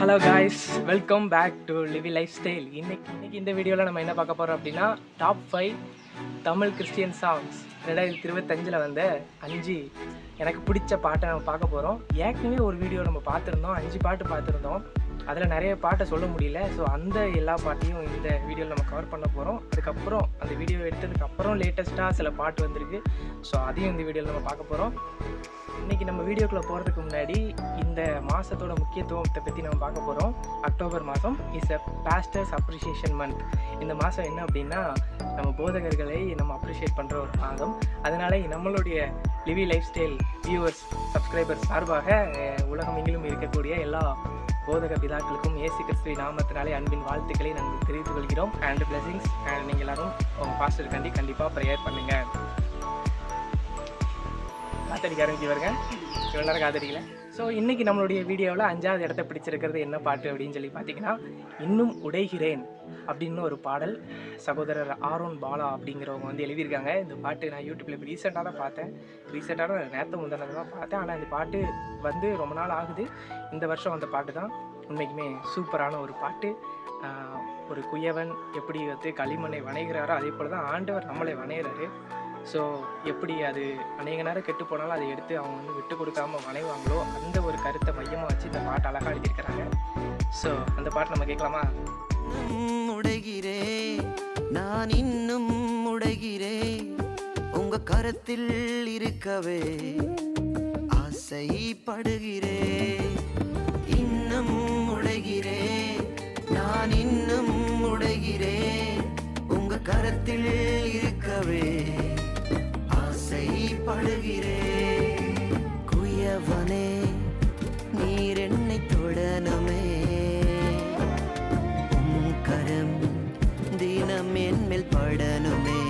Hello guys, welcome back to Livi life style. இன்னைக்கு இந்த வீடியோவில் நம்ம என்ன பார்க்க போகிறோம் அப்படின்னா, டாப் 5 தமிழ் கிறிஸ்டியன் சாங்ஸ் 2025 வந்த 5 எனக்கு பிடிச்ச பாட்டை நம்ம பார்க்க போகிறோம். ஏற்கனவே ஒரு வீடியோ நம்ம பார்த்துருந்தோம், 5 பாட்டு பார்த்துருந்தோம். அதில் நிறைய பாட்டை சொல்ல முடியல. ஸோ அந்த எல்லா பாட்டையும் இந்த வீடியோவில் நம்ம கவர் பண்ண போகிறோம். அதுக்கப்புறம் அந்த வீடியோ எடுத்ததுக்கப்புறம் லேட்டஸ்ட்டாக சில பாட்டு வந்திருக்கு. ஸோ அதையும் இந்த வீடியோவில் நம்ம பார்க்க போகிறோம். இன்றைக்கி நம்ம வீடியோக்குள்ளே போகிறதுக்கு முன்னாடி இந்த மாதத்தோட முக்கியத்துவத்தை பற்றி நம்ம பார்க்க போகிறோம். அக்டோபர் மாதம் is a pastors appreciation month. இந்த மாதம் என்ன அப்படின்னா, நம்ம போதகர்களை நம்ம அப்ரிஷியேட் பண்ணுற ஒரு மாதம். அதனால் நம்மளுடைய Livy life style viewers, subscribers சார்பாக உலகம் எங்கிலும் இருக்கக்கூடிய எல்லா போதக பிதாக்களுக்கும் இயேசு கிறிஸ்துவின் நாமத்தினாலே அன்பின் வாழ்த்துக்களை நாங்கள் தெரிவித்துக் கொள்கிறோம். And blessings. அண்ட் நீங்கள் எல்லாரும் உங்கள் பாஸ்டருக்காண்டி கண்டிப்பாக ப்ரேயர் பண்ணுங்கள். காத்தடிக்க ஆரம்பிச்சு வருங்க, இவ்வளோ நேரம் காத்தடிக்கல. ஸோ இன்றைக்கி நம்மளுடைய வீடியோவில் 5வது இடத்த பிடிச்சிருக்கிறது என்ன பாட்டு அப்படின்னு சொல்லி பார்த்தீங்கன்னா, இன்னும் உடைகிறேன் அப்படின்னு ஒரு பாடல். சகோதரர் ஆரோன் பாலா அப்படிங்கிறவங்க வந்து எழுதியிருக்காங்க. இந்த பாட்டு நான் யூடியூப்பில் இப்போ ரீசெண்டாக தான் பார்த்தேன். நேற்று முந்தினது தான் பார்த்தேன். ஆனால் இந்த பாட்டு வந்து ரொம்ப நாள் ஆகுது. இந்த வருஷம் அந்த பாட்டு தான். உண்மைக்குமே சூப்பரான ஒரு பாட்டு. ஒரு குயவன் எப்படி வந்து களிமண்ணை வணைகிறாரோ அதே போல் தான் ஆண்டவர் நம்மளை வணைகிறாரு. ஸோ எப்படி அது அநேக நேரம் கெட்டு போனாலும் அதை எடுத்து அவங்க வந்து விட்டு கொடுக்காம வணைவாங்களோ, அந்த ஒரு கருத்தை மையமாக வச்சு இந்த பாட்டு அழகாக எழுதியிருக்கிறாங்க. ஸோ அந்த பாட்டு நம்ம கேட்கலாமா? உடைகிறே நான் இன்னும் உடைகிறே, உங்க கரத்தில் இருக்கவே ஆசைப்படுகிறே. இன்னும் உடைகிறே நான் இன்னும் உடைகிறே, உங்க கரத்தில் இருக்கவே ஆசைப்படுகிறே. குயவனே நீர் என்னை தொடனுமே, உம் கரம் தினம் என் மேல் படனுமே.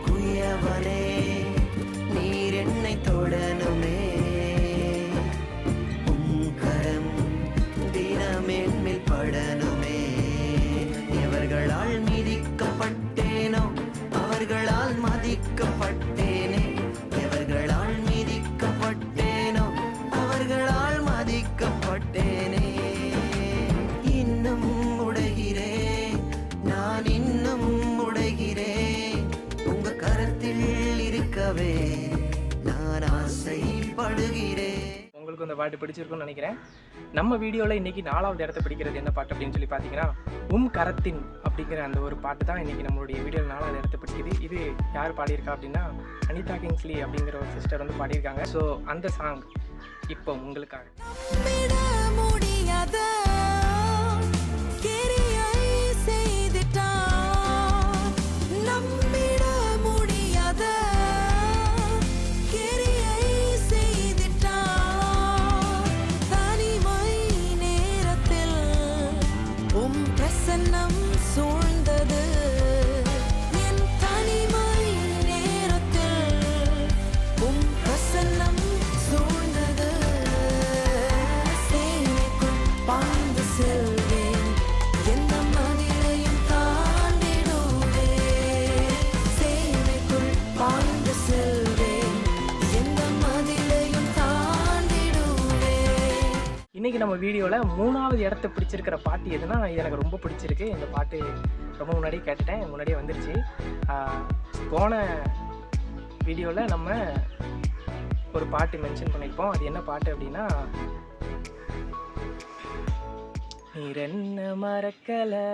குயவனே நீர் என்னை தொடனுமே, உம் கரம் தினம் என் மேல் படனுமே. எவர்களால் மிதிக்கப்பட்டேனோ அவர்களால் மதிக்கப்பட்டேனே, எவர்களால் மிதிக்கப்பட்டேனோ அவர்களால் மதிக்கப்பட்டேனே. இன்னும் உடைகிறே நான் இன்னும் உடைகிறே, உங்க கரத்தில் இருக்கவே நான் ஆசைப்படுகிறேன். உங்களுக்கு இந்த பாட்டு பிடிச்சிருக்குன்னு நினைக்கிறேன். நம்ம வீடியோவில் இன்றைக்கி 4வது இடத்த பிடிக்கிறது என்ன பாட்டு அப்படின்னு சொல்லி பார்த்தீங்கன்னா, கரத்தின் அப்படிங்கிற அந்த ஒரு பாட்டு தான் இன்றைக்கி நம்மளுடைய வீடியோவில் 4வது இடத்த பிடிக்குது. இது யார் பாடியிருக்கா அப்படின்னா, அனிதா கிங்ஸ்லி அப்படிங்கிற ஒரு சிஸ்டர் வந்து பாடியிருக்காங்க. ஸோ அந்த சாங் இப்போ உங்களுக்காக. இன்றைக்கி நம்ம வீடியோவில் 3வது இடத்த பிடிச்சிருக்கிற பாட்டு எதுனா, இது எனக்கு ரொம்ப பிடிச்சிருக்கு. இந்த பாட்டு ரொம்ப முன்னாடியே கேட்டுட்டேன், முன்னாடியே வந்துருச்சு. போன வீடியோவில் நம்ம ஒரு பாட்டு மென்ஷன் பண்ணியிருப்போம். அது என்ன பாட்டு அப்படின்னா, நீர் என்ன மறக்கலை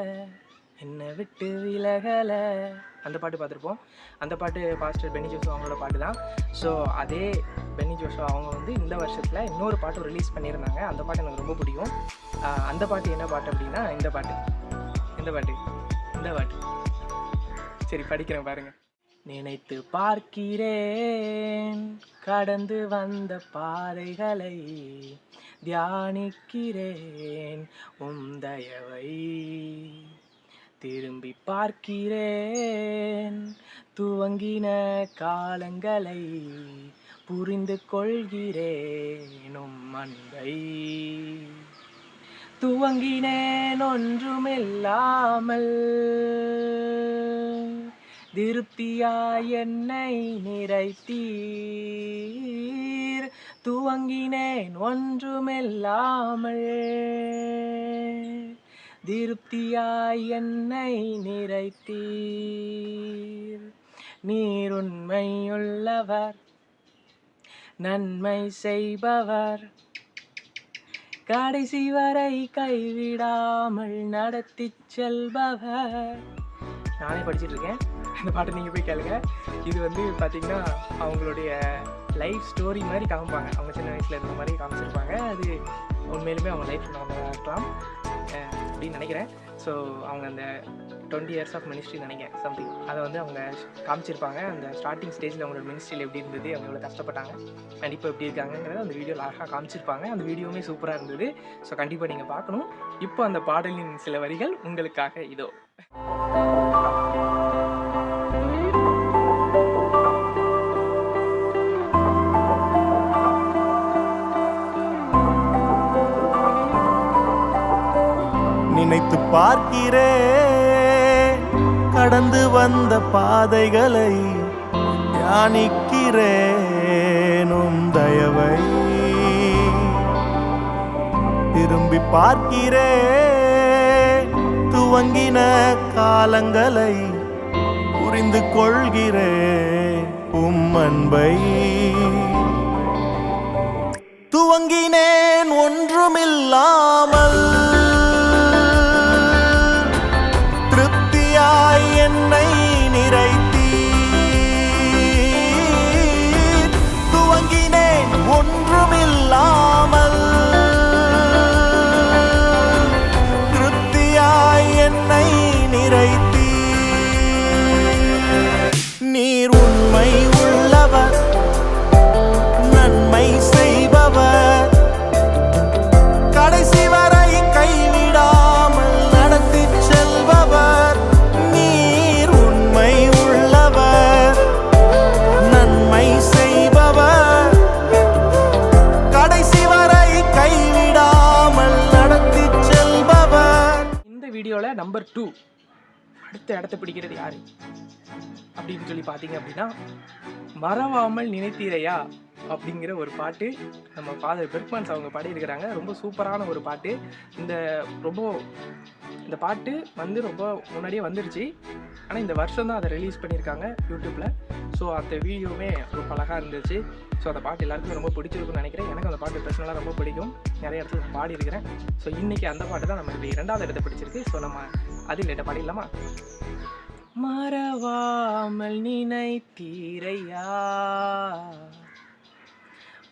என்னை விட்டு விலகலை, அந்த பாட்டு பார்த்துருப்போம். அந்த பாட்டு பாஸ்டர் பென்னி ஜோஷுவா அவங்களோட பாட்டு தான். ஸோ அதே பென்னி ஜோஷுவா அவங்க வந்து இந்த வருஷத்தில் இன்னொரு பாட்டு ரிலீஸ் பண்ணியிருந்தாங்க. அந்த பாட்டு எனக்கு ரொம்ப பிடிக்கும். அந்த பாட்டு என்ன பாட்டு அப்படின்னா, இந்த பாட்டு சரி படிக்கிறேன் பாருங்க. நினைத்து பார்க்கிறேன் கடந்து வந்த பாதைகளை, தியானிக்கிறேன் உம் தயவை, திரும்பி பார்க்கிறேன் துவங்கின காலங்களை, புரிந்து கொள்கிறேன் உம் அன்பை. துவங்கினேன் ஒன்றுமில்லாமல், திருப்தியாய் என்னை நிறைத்தீர், துவங்கினேன் ஒன்றுமில்லாமல், திருப்தியாய் என்னை நிறைத்தீர். நீர் உண்மையுள்ளவர், நன்மை செய்பவர், கடைசி வரை கைவிடாமல் நடத்தி செல்பவர். நானே படிச்சுட்டு இருக்கேன், இந்த பாட்டை நீங்கள் போய் கேளுங்க. இது வந்து பார்த்தீங்கன்னா அவங்களுடைய லைஃப் ஸ்டோரி மாதிரி காமிப்பாங்க. அவங்க சின்ன வயசில் இருந்த மாதிரி காமிச்சிருப்பாங்க. அது உண்மையிலுமே அவங்க லைஃப் நம்ம இருக்கலாம் அப்படின்னு நினைக்கிறேன். ஸோ அவங்க அந்த 20 years ஆஃப் மினிஸ்ட்ரி நினைக்கிறேன் சம்திங், அதை வந்து அவங்க காமிச்சிருப்பாங்க. அந்த ஸ்டார்டிங் ஸ்டேஜில் அவங்களோட மினிஸ்ட்ரியில் எப்படி இருந்தது, அவங்க எவ்வளோ கஷ்டப்பட்டாங்க, அண்ட் இப்போ எப்படி இருக்காங்கிறத அந்த வீடியோவில் அழகாக காமிச்சிருப்பாங்க. அந்த வீடியோவுமே சூப்பராக இருந்தது. ஸோ கண்டிப்பாக நீங்கள் பார்க்கணும். இப்போ அந்த பாடலின் சில வரிகள் உங்களுக்காக இதோ. நினைத்து பார்க்கிறேன் கடந்து வந்த பாதைகளை, தியானிக்கிறேனும் தயவை. திரும்பி பார்க்கிறேன் துவங்கின காலங்களை, புரிந்து கொள்கிறேன் அன்பை. துவங்கினேன் ஒன்றுமில்லாமல், திருப்தியாய் என்னை நிறைத்தீர். துவங்கினேன் ஒன்றுமில்லாமல், திருப்தியாய் என்னை நிறைத்தீர். நீர் உண்மை உள்ளவர், நன்மை செய்பவர், கடைசி வரை கைவிடாமல் நடத்தி செல்பவர். நீர் உண்மை உள்ளவர், நன்மை செய்பவர், கடைசி வரை கைவிடாமல் நடத்தி செல்பவர். இந்த வீடியோவில் நம்பர் 2 அடுத்த இடத்த பிடிக்கிறது யாரு அப்படின்னு சொல்லி பார்த்தீங்க அப்படின்னா, மறவாமல் நினைத்தீரையா அப்படிங்கிற ஒரு பாட்டு நம்ம ஃபாதர் பெர்க்மன்ஸ் அவங்க பாடியிருக்கிறாங்க. ரொம்ப சூப்பரான ஒரு பாட்டு. இந்த பாட்டு வந்து ரொம்ப முன்னாடியே வந்துருச்சு, ஆனால் இந்த வருஷம் தான் அதை ரிலீஸ் பண்ணியிருக்காங்க யூடியூப்பில். ஸோ அந்த வீடியோவுமே ரொம்ப அழகாக இருந்துச்சு. ஸோ அந்த பாட்டு எல்லாருக்குமே ரொம்ப பிடிச்சிருக்குன்னு நினைக்கிறேன். எனக்கு அந்த பாட்டு பர்சனலாக ரொம்ப பிடிக்கும், நிறைய இடத்துல நான் பாடியிருக்கிறேன். ஸோ இன்றைக்கி அந்த பாட்டு தான் நமக்கு 2வது இடத்தை பிடிச்சிருக்கு. ஸோ நம்ம அதில் இடத்த பாடிடலாமா? மறவாமல் நினைத்தீரையா,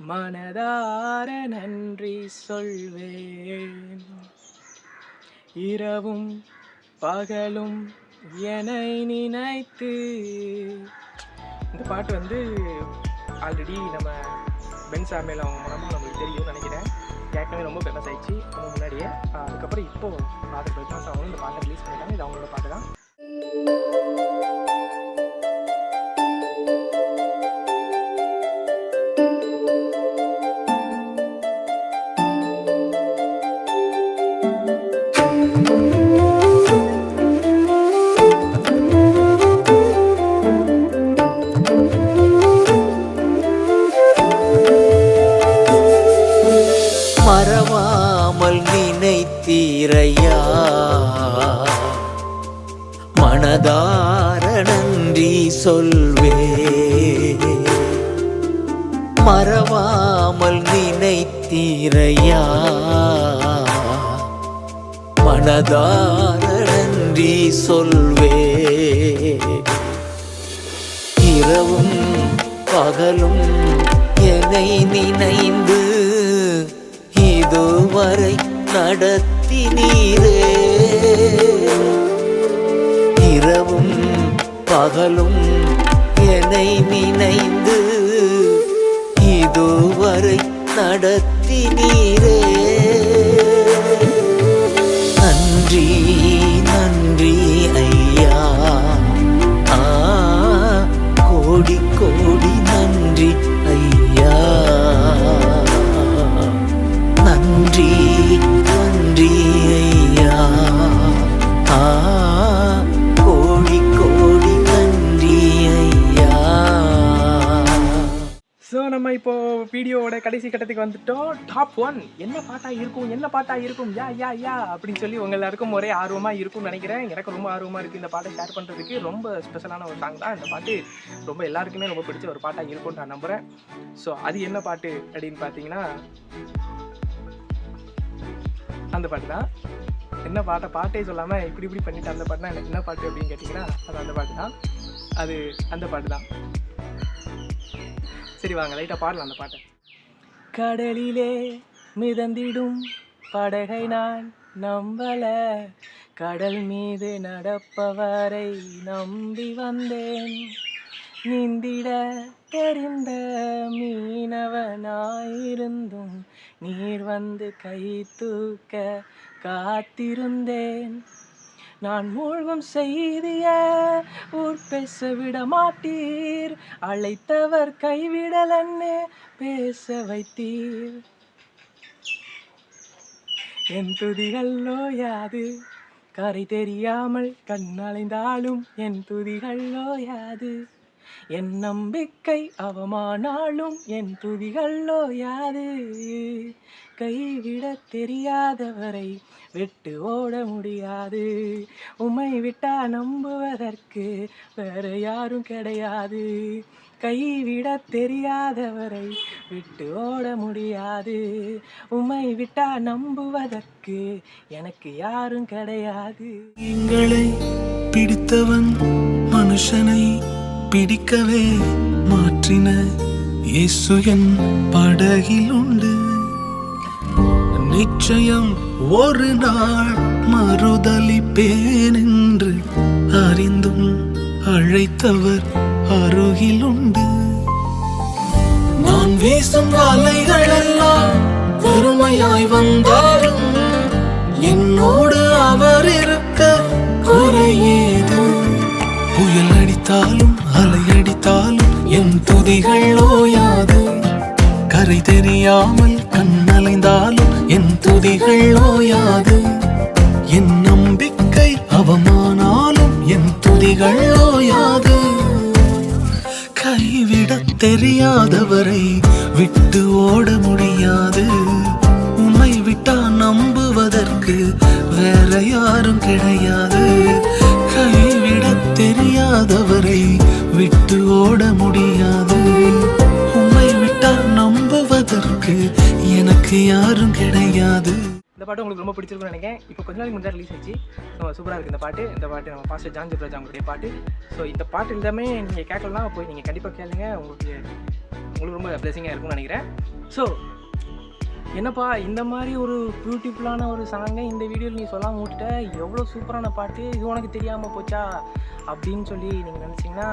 மனதார நன்றி சொல்வேன், இரவும் பகலும் என்னை நினைத்து. இந்த பாட்டு வந்து ஆல்ரெடி நம்ம பென் சாமுவேல் அவங்க மூலமாக நம்மளுக்கு தெரியும்னு நினைக்கிறேன். ஏற்கனவே ரொம்ப ஃபேமஸ் ஆயிடுச்சு அவங்க முன்னாடியே. அதுக்கப்புறம் இப்போது ஃபாதர் பெர்க்மன்ஸ் அவங்க இந்த பாட்டை ரிலீஸ் பண்ணிட்டாங்க. இது அவங்களோட பாட்டு தான். மறவாமல் நினைத்தீரையா, மனதார நன்றி சொல்வே. மறவாமல் நினைத்தீரையா, மனதார நன்றி சொல்வே. இரவும் பகலும் என்னை நினைந்து இதுவரை நடத்தினீரே. இரவும் பகலும் என்னை நினைந்து இதுவரை நடத்தினீரே. நன்றி நன்றி ஐயா, கோடி கோடி நன்றி ஐயா. நன்றி நன்றி ஐயா, கோடி கோடி நன்றி ஐயா. ஸோ நம்ம இப்போ வீடியோவோட கடைசி கட்டத்துக்கு வந்துட்டோம். டாப் 1 என்ன பாட்டாக இருக்கும் யா அப்படின்னு சொல்லி உங்கள் எல்லாருக்கும் ஒரே ஆர்வமாக இருக்கும்னு நினைக்கிறேன். எனக்கு ரொம்ப ஆர்வமாக இருக்குது இந்த பாட்டை ஷேர் பண்ணுறதுக்கு. ரொம்ப ஸ்பெஷலான ஒரு சாங் தான் இந்த பாட்டு. ரொம்ப எல்லாருக்குமே ரொம்ப பிடிச்ச ஒரு பாட்டாக இருக்கும்னு நான் நம்புகிறேன். ஸோ அது என்ன பாட்டு அப்படின்னு பார்த்தீங்கன்னா அந்த பாட்டு தான். என்ன பாட்டே சொல்லாமல் இப்படி பண்ணிட்டு அந்த பாட்டுனா எனக்கு என்ன பாட்டு அப்படின்னு கேட்டிங்கன்னா அது அந்த பாட்டு தான். அந்த பாட்டு தான். சரி வாங்க லைட்டாக பாடலாம் அந்த பாட்டை. கடலிலே மிதந்திடும் படகை நான் நம்பல, கடல் மீது நடப்பவரை நம்பி வந்தேன். நீந்திட தெரிந்த மீனவனாயிருந்தும் நீர் வந்து கை தூக்க காத்திருந்தேன். நான் மூழ்கும் செய்திய ஊர் பேச விட மாட்டீர், அழைத்தவர் கைவிடலன்னு பேச வைத்தீர். என் துதிகள் லோயாது, கரை தெரியாமல் கண்ணலைந்தாலும் என் துதிகள் லோயாது. என் நம்பிக்கை அவமானாலும் என் துதிகள் லோயாது. கைவிட தெரியாதவரை விட்டு ஓட முடியாது. உம்மை விட்டா நம்புவதற்கு வேற யாரும் கிடையாது. கைவிட தெரியாதவரை விட்டு ஓட முடியாது. உம்மை விட்டா நம்புவதற்கு எனக்கு யாரும் கிடையாது. எங்களை பிடித்தவன் மனுஷனை பிடிக்கவே மாற்றின இயேசு என் படகில் உண்டு. நிச்சயம் ஒரு நாள் மறுதலிப்பேன் என்று அறிந்தும் அழைத்தவர் அருகில் உண்டு. நான் வீசும் வலைகளெல்லாம் வெறுமையாய் வந்தாலும் என்னோடு அவர் இருக்க குறையேது. புயல் அடித்தாலும் அலை அடித்தாலும் என் துதிகள் ஓயாது. கரை தெரியாமல் கண்ணலைந்தாலும் என் துதிகள் ஓயாது. என் நம்பிக்கை அவமானாலும் என் துதிகள் ஓயாது. கைவிட தெரியாதவரை விட்டு ஓட முடியாது. உம்மை விட்டா நம்புவதற்கு வேற யாரும் கிடையாது. கைவிட தெரியாதவரை விட்டு ஓட முடியாது. உம்மை விட்டா நம்புவதற்கு எனக்கு யாரும் கிடையாது. இந்த பாட்டு உங்களுக்கு ரொம்ப பிடிச்சிருக்கும்னு நினைக்கிறேன். இப்போ கொஞ்ச நாளைக்கு முன்னாடி ரிலீஸ் ஆச்சு. சூப்பராக இருக்குது இந்த பாட்டு. இந்த பாட்டு நம்ம பாஸ்டர் ஜான் ஜெப்ராஜ் அவங்களுடைய பாட்டு. ஸோ இந்த பாட்டு எல்லாமே நீங்கள் கேட்கலாம், போய் நீங்கள் கண்டிப்பாக கேளுங்க. உங்களுக்கு ரொம்ப பிளெஸிங்காக இருக்கும்னு நினைக்கிறேன். ஸோ என்னப்பா இந்த மாதிரி ஒரு பியூட்டிஃபுல்லான ஒரு சாங்கை இந்த வீடியோவில் நீ சொல்லாமல் விட்டுட்ட, எவ்வளோ சூப்பரான பாட்டு, இது உனக்கு தெரியாமல் போச்சா அப்படின்னு சொல்லி நீங்கள் நினச்சிங்கன்னா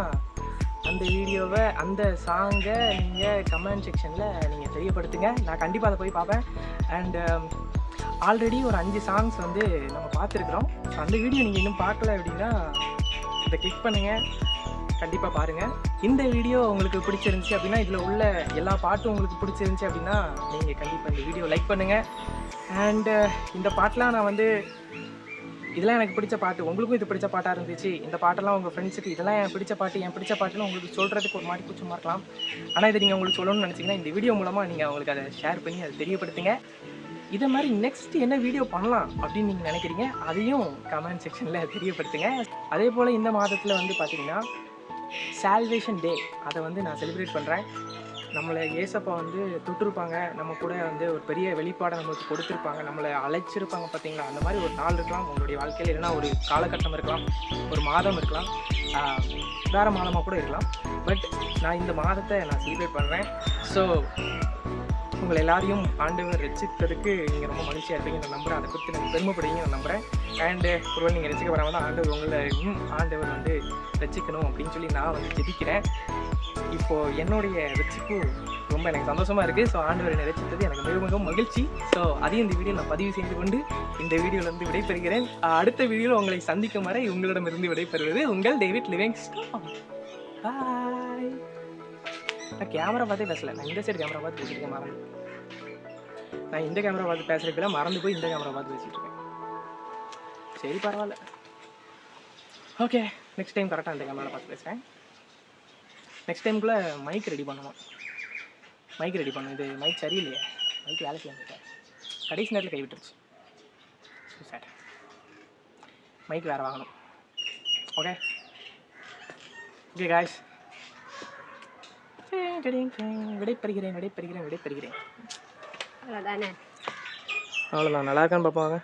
அந்த வீடியோவை அந்த சாங்கை நீங்கள் கமெண்ட் செக்ஷனில் நீங்கள் தெரியப்படுத்துங்க. நான் கண்டிப்பாக அதை போய் பார்ப்பேன். அண்டு ஆல்ரெடி ஒரு 5 சாங்ஸ் வந்து நம்ம பார்த்துருக்குறோம். ஸோ அந்த வீடியோ நீங்கள் இன்னும் பார்க்கல அப்படின்னா இதை கிளிக் பண்ணுங்கள், கண்டிப்பாக பாருங்கள். இந்த வீடியோ உங்களுக்கு பிடிச்சிருந்துச்சி அப்படின்னா, இதில் உள்ள எல்லா பாட்டும் உங்களுக்கு பிடிச்சிருந்துச்சி அப்படின்னா நீங்கள் கண்டிப்பாக இந்த வீடியோ லைக் பண்ணுங்கள். அண்டு இந்த பாட்டெலாம் நான் வந்து இதெல்லாம் எனக்கு பிடிச்ச பாட்டு, உங்களுக்கும் இது பிடிச்ச பாட்டாக இருந்துச்சு, இந்த பாட்டெல்லாம் உங்கள் ஃப்ரெண்ட்ஸுக்கு இதெல்லாம் என் பிடிச்ச பாட்டுன்னு உங்களுக்கு சொல்கிறதுக்கு ஒரு மாதிரி கூச்சமாக இருக்கலாம். ஆனால் இதை நீங்கள் உங்களுக்கு சொல்லணும்னு நினச்சிங்கன்னா இந்த வீடியோ மூலமாக நீங்கள் அவங்களுக்கு அதை ஷேர் பண்ணி அதை தெரியப்படுத்துங்க. இதை மாதிரி நெக்ஸ்ட் என்ன வீடியோ பண்ணலாம் அப்படின்னு நீங்கள் நினைக்கிறீங்க, அதையும் கமெண்ட் செக்ஷனில் தெரியப்படுத்துங்க. அதே போல் இந்த மாதத்தில் வந்து பார்த்திங்கன்னா சால்வேஷன் டே, அதை வந்து நான் செலிப்ரேட் பண்ணுறேன். நம்மளை ஏசப்பா வந்து தொட்டிருப்பாங்க, நம்ம கூட வந்து ஒரு பெரிய வெளிப்பாடை நம்மளுக்கு கொடுத்துருப்பாங்க, நம்மளை அழைச்சிருப்பாங்க பார்த்தீங்களா. அந்த மாதிரி ஒரு நாள் இருக்கலாம் உங்களுடைய வாழ்க்கையில், இல்லைன்னா ஒரு காலகட்டம் இருக்கலாம், ஒரு மாதம் இருக்கலாம், வேறு மாதமாக கூட இருக்கலாம். பட் நான் இந்த மாதத்தை நான் செலிப்ரேட் பண்ணுறேன். ஸோ உங்களை எல்லாரையும் ஆண்டவர் ரசித்ததுக்கு நீங்கள் ரொம்ப மகிழ்ச்சியாக இருப்பீங்க நான் நம்புகிறேன். அதை குறித்து நீங்கள் பெருமைப்படுவீங்க நான் நம்புகிறேன். அண்டு ஒருவேளை நீங்கள் ரசிக்க வராமல் தான் ஆண்டவர் வந்து ரசிக்கணும் அப்படின்னு சொல்லி நான் வந்து ஜெபிக்கிறேன். இப்போது என்னுடைய ரசிப்பு ரொம்ப எனக்கு சந்தோஷமாக இருக்குது. ஸோ ஆண்டவர் என்னை ரசித்தது எனக்கு மிக மிகவும் மகிழ்ச்சி. ஸோ அதையும் இந்த வீடியோ நான் பதிவு செய்து கொண்டு இந்த வீடியோவிலேருந்து விடைபெறுகிறேன். அடுத்த வீடியோவில் உங்களை சந்திக்கும் வரை உங்களிடமிருந்து விடைபெறுவது உங்கள் டேவிட் லிவிங்ஸ்டன். பாய். நான் கேமரா பார்த்தே பேசலை, நான் இந்த சைடு கேமரா பார்த்து பேசியிருக்கேன், மறந்து. நான் இந்த கேமரா பார்த்து பேசுகிறதுக்குலாம் மறந்து போய் இந்த கேமரா பார்த்து பேசிகிட்டு இருக்கேன். சரி பரவாயில்ல, ஓகே. நெக்ஸ்ட் டைம் கரெக்டாக இந்த கேமரா பார்த்து பேசுகிறேன். நெக்ஸ்ட் டைமுக்குள்ளே மைக் ரெடி பண்ணணும். மைக் ரெடி பண்ணும். இது மைக் சரியில்லையே, மைக் வேலை செய்ய மாட்டேன், கடைசி நேரத்தில் கை விட்டுருச்சு. சார் மைக் வேறு வாங்கணும். ஓகே ஓகே காய்ஸ், விடைபெறுகிறேன். அவ்வளோதானே. அவ்வளோதான். நல்லா இருக்கான்னு பார்ப்பாங்க.